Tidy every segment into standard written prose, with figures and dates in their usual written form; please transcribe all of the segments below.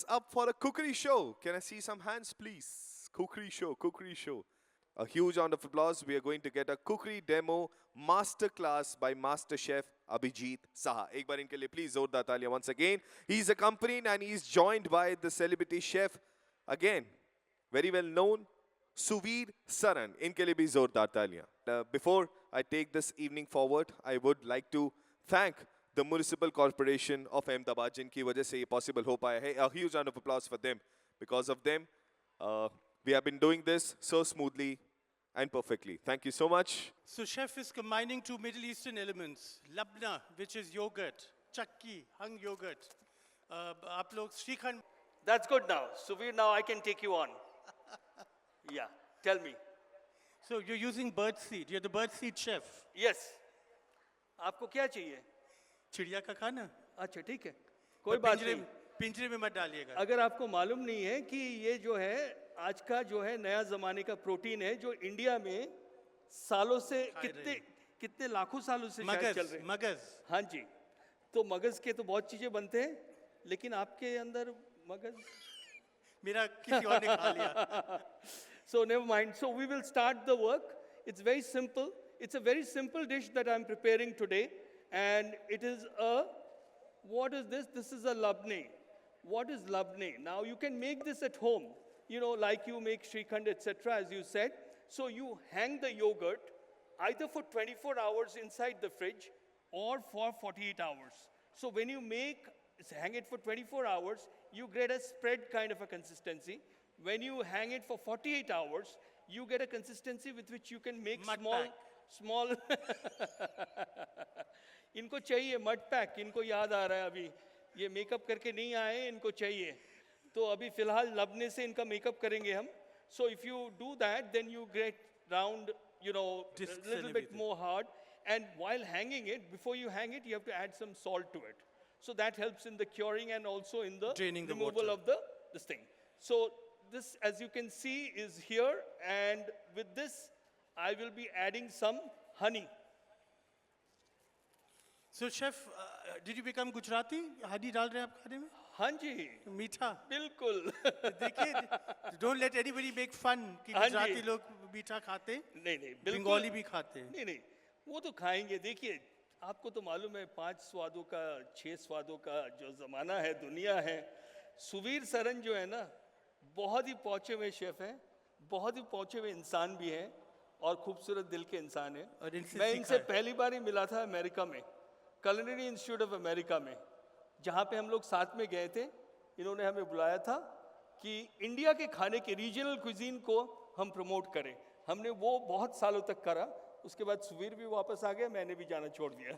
up for a cookery show. Can I see some hands, please? Cookery show, cookery show. A huge round of applause. We are going to get a cookery demo masterclass by Master Chef Abhijit Saha. एक बार इनके लिए please जोरदार तालियां once again. He's accompanied and he's joined by the celebrity chef again, very well known, Suveer Saran. इनके लिए भी जोरदार तालियां. Before I take this evening forward, I would like to thank the Municipal Corporation of Ahmedabad, जिनकी वजह से ये possible हो पाया है. A huge round of applause for them. Because of them, we have been doing this so smoothly and perfectly. Thank you so much. So chef is combining two Middle Eastern elements, labna, which is yogurt, chakki, hung yogurt. आप लोग shrikhand. That's good now. Suveer, now I can take you on. Yeah, tell me. So you're using bird seed. You're the bird seed chef. Yes. आपको क्या चाहिए? चिड़िया का खाना. अच्छा ठीक है, कोई बात नहीं. पिंजरे में मत डालिएगा. अगर आपको मालूम नहीं है कि ये जो है आज का जो है नया जमाने का प्रोटीन है जो इंडिया में सालों से कितने लाखों सालों से शायद चल रहे हैं. मगज. हाँ जी, तो मगज के तो बहुत चीजें बनते हैं, लेकिन आपके अंदर मगज मेरा किसी और ने खा लिया. So never mind. So we will start the work. It's very simple. It's a very simple dish that I'm preparing today, and it is what is this? This is a labne. What is labne? Now you can make this at home. You know, like you make shrikhand, etc., as you said. So you hang the yogurt either for 24 hours inside the fridge or for 48 hours. So when you hang it for 24 hours, you get a spread kind of a consistency. When you hang it for 48 hours, you get a consistency with which you can make small. इनको चाहिए mud pack. इनको याद आ रहा है अभी. ये makeup करके नहीं आए, इनको चाहिए. तो अभी फिलहाल लबने से इनका मेकअप करेंगे हम. So if you do that, then you get round, you know, a little bit more hard. And while hanging it, before you hang it, you have to add some salt to it. So that helps in the curing and also in the removal of this thing. So this, as you can see, is here. And with this, I will be adding some honey. So chef, did you become Gujarati? Honey डाल रहे हैं आप खाने में? हाँ जी. मीठा. बिल्कुल. देखिए, don't let anybody make fun कि गुजराती लोग मीठा खाते. नहीं, बंगाली भी खाते हैं. नहीं, वो तो खाएंगे. देखिए, आपको तो मालूम है 5 स्वादों का 6 स्वादों का जो जमाना है, दुनिया है. सुवीर सरन जो है ना, बहुत ही पहुंचे हुए शेफ हैं, बहुत ही पहुंचे हुए इंसान भी हैं और खूबसूरत दिल के इंसान हैं. मैं इनसे पहली बार ही मिला था अमेरिका में, culinary इंस्टीट्यूट ऑफ अमेरिका में, जहाँ पे हम लोग साथ में गए थे. इन्होंने हमें बुलाया था कि इंडिया के खाने के रीजनल क्विजीन को हम प्रमोट करें. हमने वो बहुत सालों तक करा. उसके बाद सुवीर भी वापस आ गया, मैंने भी जाना छोड़ दिया.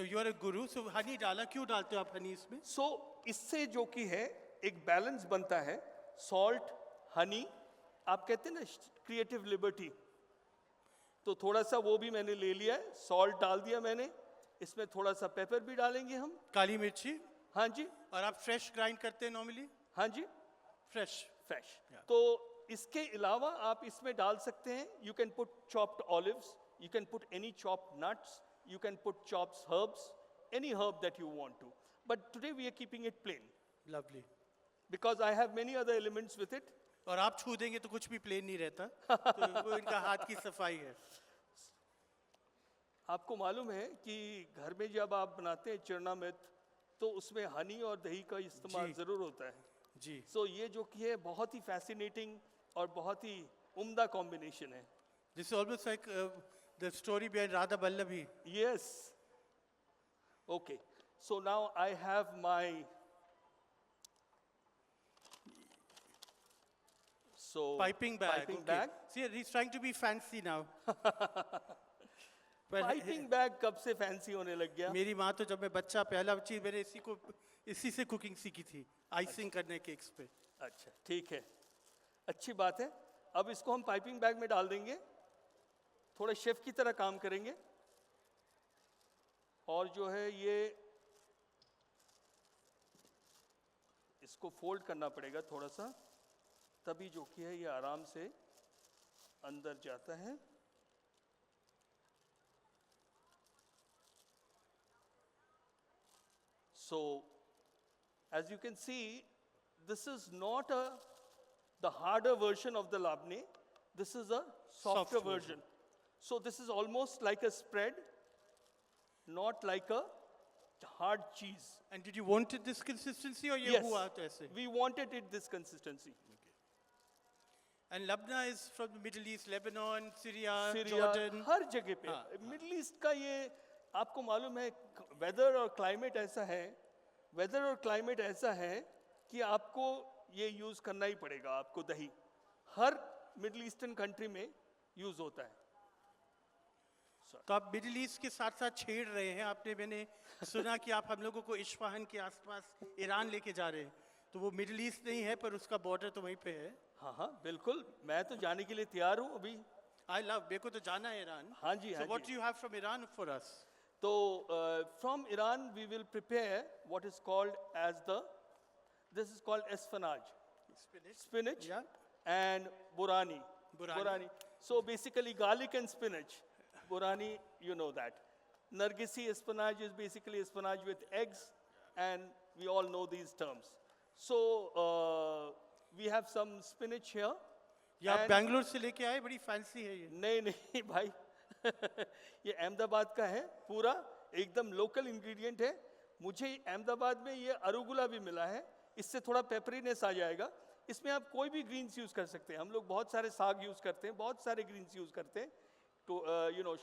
You are a guru, so honey डाला. क्यों डालते हो आप honey इसमें? So इससे जो कि है एक बैलेंस बनता है. सॉल्ट, हनी, आप कहते हैं ना क्रिएटिव लिबर्टी, तो थोड़ा सा वो भी मैंने ले लिया है. सॉल्ट डाल दिया मैंने. इसमें थोड़ा सा पेपर भी डालेंगे हम. काली मिर्ची. हाँ जी. और आप फ्रेश ग्राइंड करते हैं नॉर्मली? हाँ जी, फ्रेश. तो इसके अलावा आप इसमें डाल सकते हैं. You can put chopped olives, you can put any chopped nuts, you can put chopped herbs, any herb that you want to. But today we are keeping it plain. Lovely. Because I have many other elements with it. और आप छू देंगे तो कुछ भी plane नहीं रहता. तो वो इनका हाथ की सफाई है. आपको मालूम है कि घर में जब आप बनाते हैं चरणामृत, तो उसमें हनी और दही का इस्तेमाल जरूर होता है जी. सो ये जो कि है बहुत ही फैसिनेटिंग और बहुत ही उम्दा कॉम्बिनेशन है. This is almost like the story behind Radha Vallabhi. Yes. Okay, so now I have my piping bag. See, he's trying to be fancy now. Piping bag कब से फैंसी होने लग गया? मेरी माँ तो जब मैं बच्चा पहला चीज मैंने इसी से कुकिंग सीखी थी, आइसिंग करने केक्स पे. अच्छा ठीक है, अच्छी बात है. अब इसको हम पाइपिंग बैग में डाल देंगे. थोड़ा शेफ की तरह काम करेंगे. और जो है ये इसको फोल्ड करना पड़ेगा थोड़ा सा, तभी जो कि है ये आराम से अंदर जाता है. So, as you can see, this is not the harder version of the labne. This is a softer Soft version. version. So this is almost like a spread, not like a hard cheese. And did you wanted this consistency or ये Yes, हुआ तो ऐसे? we wanted it this consistency. And labna is from the Middle East, Lebanon, Syria, Syria Jordan. हर जगह पे middle east का ये आपको मालूम है वेदर और क्लाइमेट ऐसा है कि आपको ये यूज करना ही पड़ेगा आपको दही हर मिडिल ईस्टर्न कंट्री में यूज होता है तो आप मिडिल ईस्ट के साथ साथ छेड़ रहे हैं आपने मैंने सुना कि आप हम लोगों को इस्फहान के आसपास ईरान लेके जा रहे हैं तो वो मिडिल ईस्ट नहीं है पर उसका बॉर्डर तो वहीं पे है हाँ हाँ बिल्कुल मैं तो जाने के लिए तैयार हूँ अभी आई लव मेरे को तो जाना है ईरान हाँ जी so हाँ what जी do you have from Iran for us तो from Iran we will prepare what is called as the this is called एस्फनाज spinach Yeah. and burani. Burani. So basically garlic and spinach. Burani, you know that. Nargisi spinach is basically spinach with eggs and we all know these terms. So we have some spinach here. ये आप And- Bangalore से लेके आए बड़ी fancy है ये नहीं नहीं भाई ये अहमदाबाद का है पूरा एकदम लोकल इंग्रेडिएंट है मुझे अहमदाबाद में ये अरुगुला भी मिला है इससे थोड़ा पेपरीनेस आ जाएगा इसमें आप कोई भी ग्रीन्स यूज कर सकते हैं हम लोग बहुत सारे साग यूज करते हैं बहुत सारे ग्रीन्स यूज करते हैं तो यू नो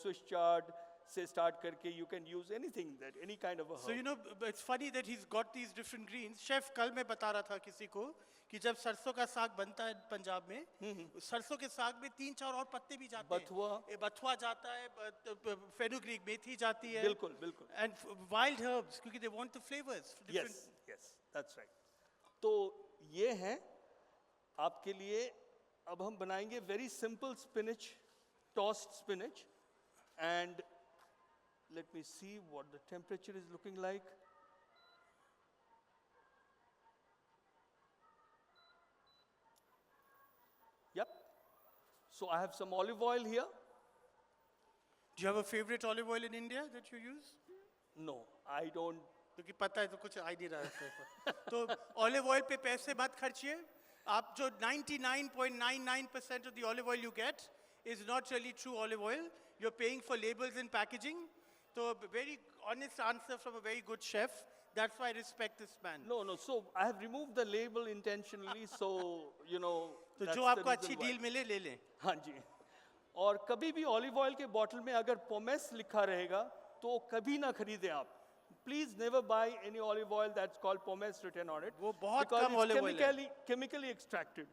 स्विस चार्ट से स्टार्ट करके you can use anything that any kind of So you know, it's funny that he's got these different greens. Chef, कल मैं बता रहा था किसी को कि जब सरसों का साग बनता है पंजाब में, सरसों के साग में 3-4 और पत्ते भी जाते बथुआ। हैं. ये बथुआ जाता है, फेनुग्रीक मेथी जाती है. बिल्कुल बिल्कुल And wild herbs क्योंकि they want the flavors. Yes yes that's right तो ये है आपके लिए अब हम बनाएंगे very simple spinach tossed spinach and let me see what the temperature is looking like yep so I have some olive oil here Do you have a favorite olive oil in India that you use? no I don't क्योंकि पता है तो कुछ आ नहीं रहा है तो olive oil पे पैसे मत खर्चिए आप जो 99.99% of the olive oil you get is not really true olive oil you're paying for labels and packaging so a very honest answer from a very good chef that's why I respect this man no no so I have removed the label intentionally so you know तो that's जो the आपको reason अच्छी why. Deal मिले ले लें हाँ जी और कभी भी ऑलिव ऑयल के बॉटल में अगर पोमेस लिखा रहेगा तो कभी ना खरीदें आप please never buy any olive oil that's called pomace written on it वो बहुत कम olive oil है। Chemically extracted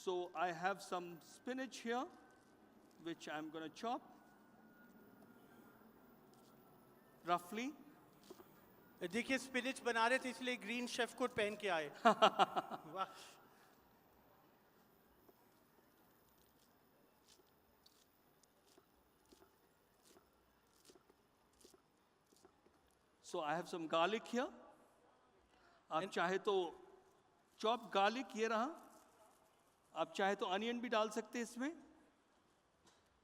so I have some spinach here which I am gonna chop रफली देखिए स्पिनच बना रहे थे इसलिए ग्रीन शेफ कोट पहन के आए वाह So I have some garlic here. आप चाहे तो चॉप गार्लिक ये रहा आप चाहे तो अनियन भी डाल सकते हैं इसमें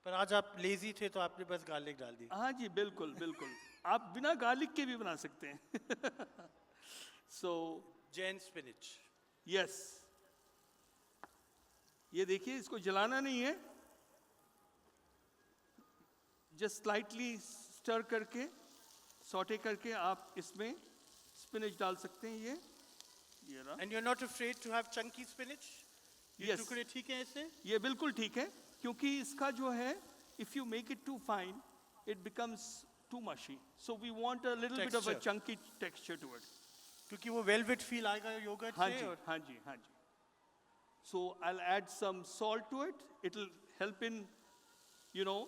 पर आज आप लेजी थे तो आपने बस गार्लिक डाल दी हाँ जी बिल्कुल बिल्कुल आप बिना गार्लिक के भी बना सकते हैं सो जैन स्पिनच यस ये देखिए इसको जलाना नहीं है जस्ट स्लाइटली स्टर करके सॉटे करके आप इसमें स्पिनच डाल सकते हैं ये रहा and you are not afraid to have chunky spinach ये Yes. टुकड़े ठीक हैं ऐसे ये बिल्कुल ठीक है क्योंकि इसका जो है if you make it too fine it becomes too mushy so we want a little bit of a Texture. Chunky texture to it क्योंकि वो वेलवेट फील आएगा योगर्ट हाँ से जी और हाँ जी हाँ जी so I will add some salt to it it will help in you know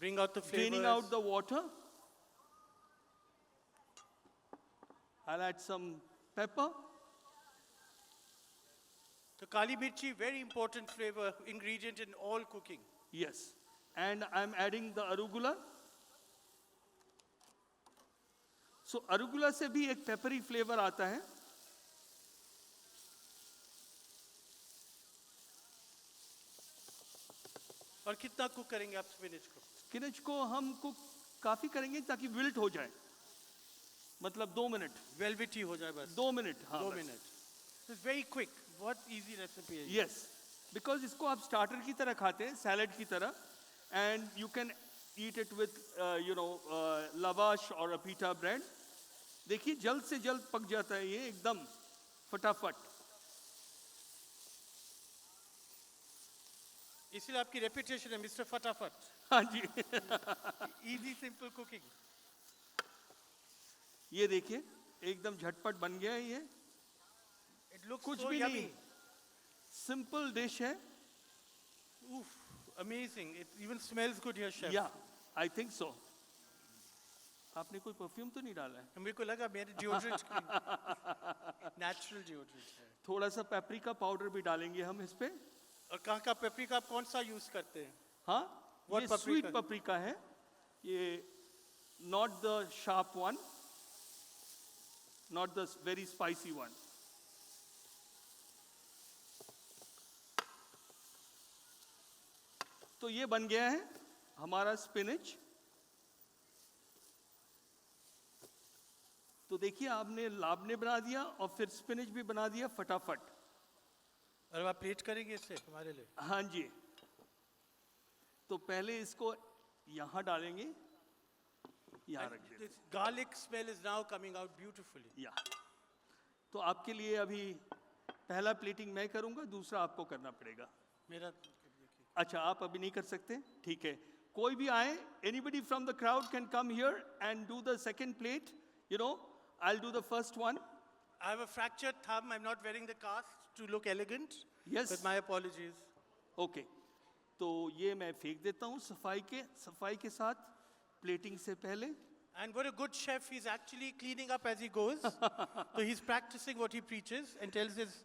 bring out the draining out flavours the water I'll add some pepper. तो काली मिर्ची very important flavor ingredient in all cooking Yes. And I'm adding the arugula. So arugula से भी एक peppery flavour आता है और कितना cook करेंगे आप स्पिनच को स्पिनच को हम कुक काफी करेंगे ताकि विल्ट हो जाए मतलब 2 मिनट, Velvety हो जाए बस. 2 मिनट, हाँ 2 बस। minutes. It's very quick. What easy recipe है ये. Yes, because इसको आप स्टार्टर की तरह खाते हैं, सैलड की तरह, and you can eat it with lavash or a pita bread. देखिए जल्द से जल्द पक जाता है ये एकदम फटाफट. इसीलिए आपकी reputation है Mr. फटाफट. हाँ जी. Easy simple cooking. ये देखिए एकदम झटपट बन गया है ये. It looks कुछ so भी yummy. नहीं, सिंपल डिश है. Oof, amazing. It even smells good here, chef. या आई थिंक सो. आपने कोई परफ्यूम तो नहीं डाला है? मेरे को लगा मेरे deodorant natural deodorant है. थोड़ा सा पेपरिका पाउडर भी डालेंगे हम इस पे. और कहाँ का पेपरिका आप कौन सा यूज करते हैं? हाँ, What ये paprika? स्वीट पपरिका है. ये not the sharp one, not the very spicy one. तो ये बन गया है हमारा स्पिनच. तो देखिए आपने लाबने बना दिया और फिर स्पिनच भी बना दिया फटाफट. और आप प्लेट करेंगे इससे हमारे लिए? हाँ जी. तो पहले इसको यहाँ डालेंगे, यहाँ रख देते. This garlic smell is now coming out beautifully. या तो आपके लिए अभी पहला प्लेटिंग मैं करूंगा, दूसरा आपको करना पड़ेगा. मेरा अच्छा, आप अभी नहीं कर सकते, ठीक है. कोई भी आए, anybody from the crowd can come here and do the second plate. I'll do the first one. I have a fractured thumb. I'm not wearing the cast to look elegant. Yes. But my apologies. Okay. तो ये मैं फेंक देता हूँ सफाई के साथ plating से पहले. And what a good chef, he's actually cleaning up as he goes. So he's practicing what he preaches and tells his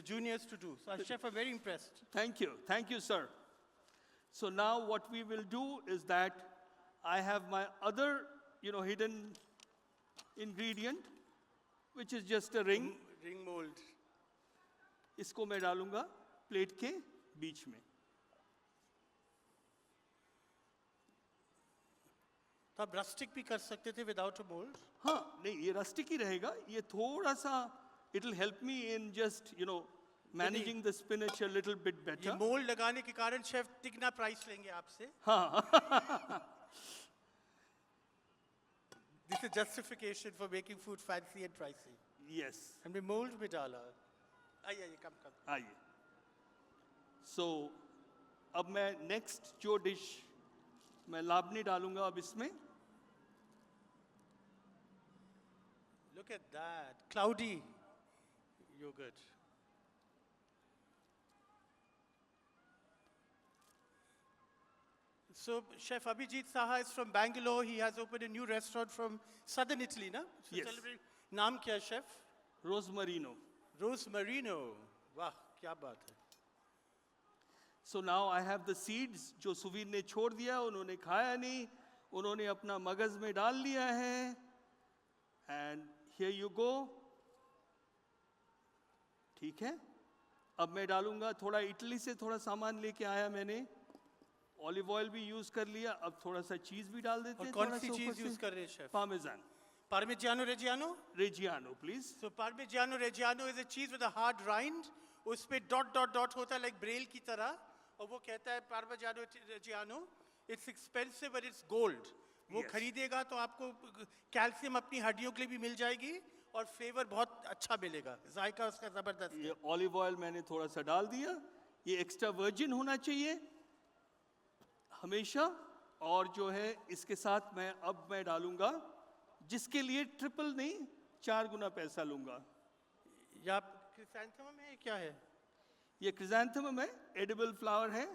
juniors to do. So chef, I'm very impressed. Thank you, sir. So now what we will do is that I have my other, hidden ingredient, which is just a ring. Ring mold. इसको मैं डालूंगा plate के बीच में. तो आप rustic भी कर सकते थे without a mold. हाँ, नहीं, ये रस्टिक ही रहेगा. ये थोड़ा सा it will help me in just managing the spinach a little bit ये better. mold लगाने के कारण chef तिगना price लेंगे आपसे. हाँ. This is justification for making food fancy and pricey. Yes. हमने mold में डाला. आइए कम. आइए. So अब मैं next जो डिश मैं लाबनी डालूंगा अब इसमें. Look at that. Cloudy yogurt. So Chef Abhijit Saha is from Bangalore. He has opened a new restaurant from southern Italy, na? So Yes. celebrate. नाम क्या है chef? Rosmarino. Rose Marino. वाह, क्या बात है. So now I have the seeds जो सुवीर ने छोड़ दिया, उन्होंने खाया नहीं, उन्होंने अपना मगज में डाल लिया है. And here you go. ठीक है. अब मैं डालूंगा, थोड़ा इटली से थोड़ा सामान लेके आया मैंने. ऑलिव ऑयल भी यूज कर लिया. अब थोड़ा सा चीज भी डाल देते और हैं. कौन थोड़ा सी सा ऊपर चीज से. यूज कर रहे हैं chef? Parmesan. Parmigiano Reggiano? Reggiano, please. So Parmigiano Reggiano is a cheese with a hard rind. उस पे dot होता है like braille की तरह. और वो कहता है Parmigiano Reggiano. It's expensive but it's gold. वो Yes. खरीदेगा तो आपको कैल्शियम अपनी हड्डियों के लिए भी मिल जाएगी और फ्लेवर बहुत अच्छा मिलेगा. जायका उसका जबरदस्त है. ये ऑलिव ऑयल मैंने थोड़ा सा डाल दिया. ये एक्स्ट्रा वर्जिन होना चाहिए हमेशा. और जो है इसके साथ मैं डालूंगा, जिसके लिए ट्रिपल नहीं 4 गुना पैसा लूंगा. या क्रिसैंथेमम है क्या है? ये क्रिसैंथेमम है, एडिबल फ्लावर है.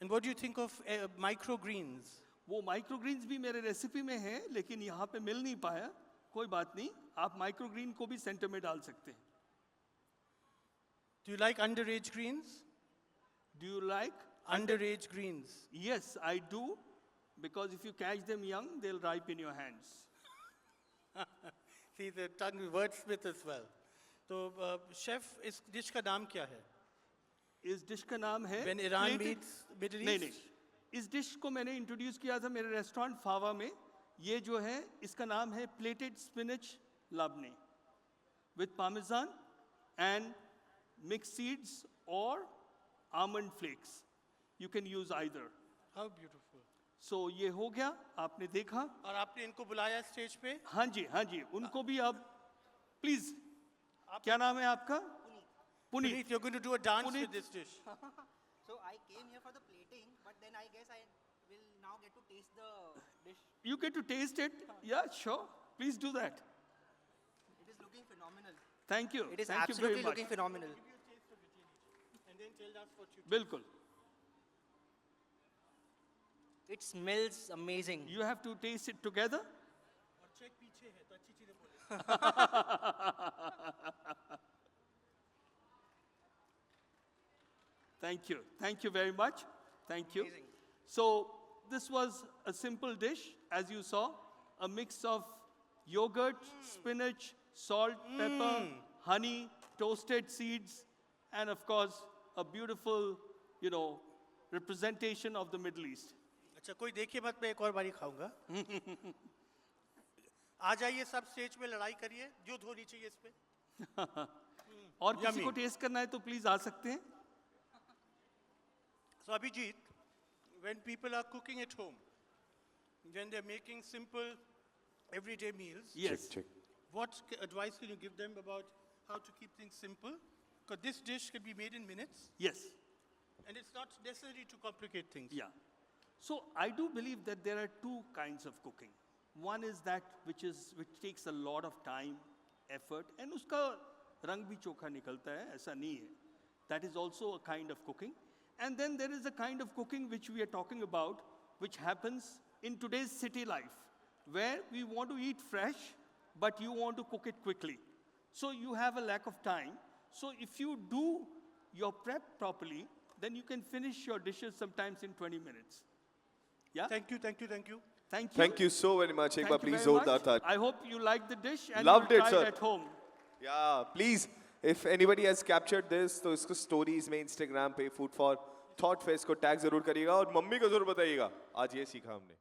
And what do you think of microgreens? वो माइक्रोग्रीन्स भी मेरे रेसिपी में है, लेकिन यहाँ पे मिल नहीं पाया. कोई बात नहीं, आप माइक्रोग्रीन को भी सेंटर में डाल सकते हैं. Do you like underage greens? Do you like? Underage greens. Yes, I do, because if you catch them young, they'll ripen your hands. See the tongue wordsmith as well. तो chef इस dish का नाम क्या है? इस dish का नाम है When Iran plated- meets Middle नहीं East? नहीं, इस डिश को मैंने इंट्रोड्यूस किया था मेरे रेस्टोरेंट फावा में. ये जो है इसका नाम है plated spinach labneh with parmesan and mixed seeds or almond flakes. You can use either. How beautiful. So ये हो गया, आपने देखा. और आपने इनको बुलाया स्टेज पे. हाँ जी, उनको भी आप प्लीज. क्या नाम है आपका? Puneet. Puneet, you're going to do a dance Puneet. with this dish. So I came here for the plating, but then I guess I will now get to taste the dish. You get to taste it. Yeah, sure. Please do that. It is looking phenomenal. Thank you. It is Thank you absolutely very much. looking phenomenal. And then tell us what you बिल्कुल. It smells amazing. You have to taste it together. और check पीछे है तो अच्छी चीजें बोले. Thank you. Thank you very much. Thank you. Amazing. So this was a simple dish, as you saw, a mix of yogurt, spinach, salt, pepper, honey, toasted seeds, and of course, a beautiful, representation of the Middle East. अच्छा कोई देखिए मत, मैं एक और बारी खाऊंगा. आ जाइए सब स्टेज पे लड़ाई करिए, जो होनी चाहिए इस पे. और किसी Yummy. को टेस्ट करना है तो प्लीज आ सकते हैं. So Abhijit, when people are cooking at home, when they're making simple everyday meals, Yes. Check. what advice can you give them about how to keep things simple? Because this dish can be made in minutes, Yes. and it's not necessary to complicate things. Yeah. So I do believe that there are two kinds of cooking. One is that which takes a lot of time, effort, and उसका रंग भी चोखा निकलता है, ऐसा नहीं है. That is also a kind of cooking. And then there is a kind of cooking which we are talking about, which happens in today's city life, where we want to eat fresh, but you want to cook it quickly. So you have a lack of time. So if you do your prep properly, then you can finish your dishes sometimes in 20 minutes. Yeah? Thank you, thank you, thank you. Thank you. Thank you so very much. एक Thank bar you please very जोरदार much. ताली. I hope you like the dish and Loved you it, try sir. it at home. Yeah, please, if anybody has captured this, तो इसको stories में Instagram पे Food for Thought Fest को tag जरूर करिएगा और मम्मी को जरूर बताइएगा. आज ये सीखा हमने.